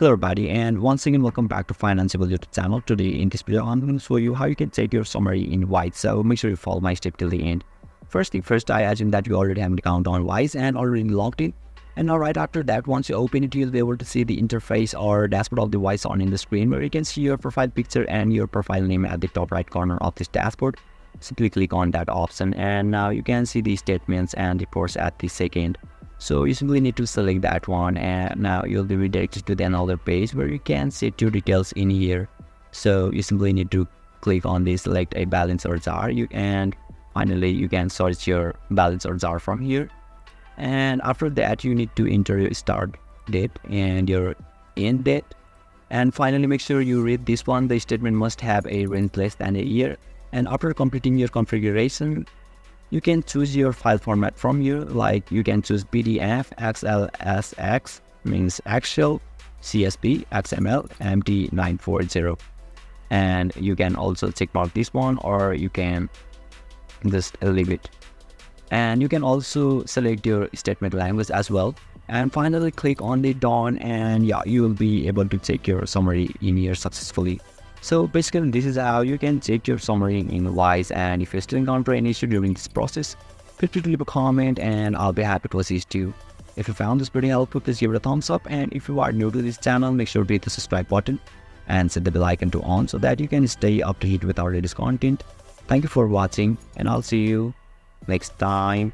Hello everybody, and once again welcome back to Financeable YouTube channel. Today in this video I'm going to show you how you can take your summary in Wise. So make sure you follow my step till the end. First thing first, I assume that you already have an account on Wise and already logged in. And now right after that, once you open it, you'll be able to see the interface or dashboard of the Wise on in the screen, where you can see your profile picture and your profile name at the top right corner of this dashboard. Simply click on that option and now you can see the statements and reports at the second. So you simply need to select that one, and now you'll be redirected to another page where you can set your details in here. So you simply need to click on this, select a balance or jar, and finally you can search your balance or jar from here. And after that, you need to enter your start date and your end date. And finally, make sure you read this one. The statement must have a range less than a year. And after completing your configuration, you can choose your file format from here, like you can choose PDF, XLSX, means Excel, CSV, XML, MT940. And you can also check mark this one, or you can just leave it. And you can also select your statement language as well. And finally click on the done, and yeah, you will be able to check your summary in here successfully. So basically this is how you can check your summary in Wise. And if you still encounter any issue during this process, feel free to leave a comment and I'll be happy to assist you. If you found this video helpful, please give it a thumbs up, and if you are new to this channel, make sure to hit the subscribe button and set the bell icon to on so that you can stay up to date with our latest content. Thank you for watching, and I'll see you next time.